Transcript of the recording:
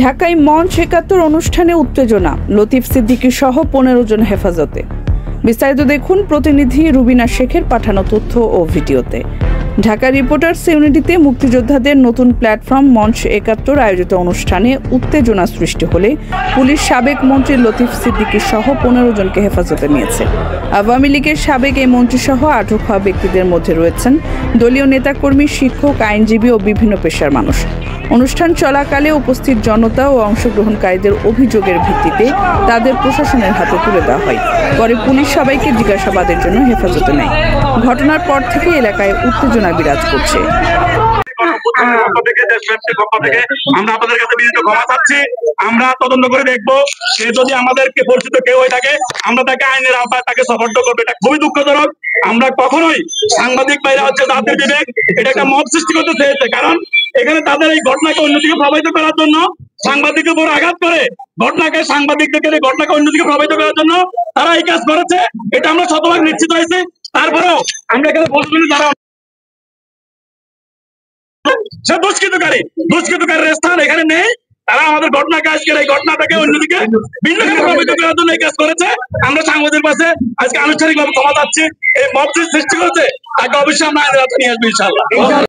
ঢাকায় মঞ্চ ৭১ অনুষ্ঠানে উত্তেজনা, লতিফ সিদ্দিকী সহ ১৫ জন হেফাজতে। বিস্তারিত দেখুন প্রতিনিধি রুবিনা শেখের পাঠানো তথ্য ও ভিডিওতে। ঢাকা রিপোর্টার্স ইউনিটিতে মুক্তিযোদ্ধাদের নতুন প্ল্যাটফর্ম মঞ্চ ৭১ আয়োজিত অনুষ্ঠানে উত্তেজনা সৃষ্টি হলে পুলিশ সাবেক মন্ত্রী লতিফ সিদ্দিকী সহ ১৫ জনকে হেফাজতে নিয়েছে। আওয়ামী লীগের সাবেক এই মন্ত্রী সহ আটক হওয়া ব্যক্তিদের মধ্যে রয়েছেন দলীয় নেতাকর্মী, শিক্ষক, আইনজীবী ও বিভিন্ন পেশার মানুষ। অনুষ্ঠান চলাকালে উপস্থিত জনতা ও অংশগ্রহণকারীদের অভিযোগের ভিত্তিতে তাদের প্রশাসনের হাতে তুলে দেওয়া হয়। পরে পুলিশ সবাইকে জিজ্ঞাসাবাদের জন্য হেফাজতে নেয়। ঘটনার পর থেকে এলাকায় উত্তেজনা বিরাজ করছে। আমরা আপনাদের কাছে বিনীত ক্ষমা চাচ্ছি। আমরা তদন্ত করে দেখবো, সে যদি আমাদেরকে পরিচিত কেউ হয়ে থাকে আমরা তাকে আইনের আওতায় তাকে সাপোর্ট করবো। এটা খুবই দুঃখজনক। আমরা কখনোই সাংবাদিক ভাইরা হচ্ছে তাদের বিবেক এটা একটা মত সৃষ্টি করতে চেয়েছে, কারণ এখানে তাদের এই ঘটনাকে অন্যদিকে প্রভাবিত করার জন্য সাংবাদিকের উপর আঘাত করে ঘটনাকে অন্যদিকে প্রভাবিত করার জন্য তারা এই কাজ করেছে। এটা আমরা শতভাগ নিশ্চিত হয়েছি। তারপরেও আমরা এখানে বলছি তারা সে দুষ্কৃতকারীর স্থান এখানে নেই। তারা আমাদের ঘটনাকে আজকের এই ঘটনাটাকে অন্যদিকে ভিন্নভাবে প্রভাবিত করার জন্য এই কাজ করেছে। আমরা সাংবাদিকের পাশে আজকে আনুষ্ঠানিকভাবে ক্ষমা চাচ্ছি। এই মব সৃষ্টি করেছে তাকে অবশ্যই আমরা আইনের আওতায় নিয়ে আসবো ইনশাআল্লাহ।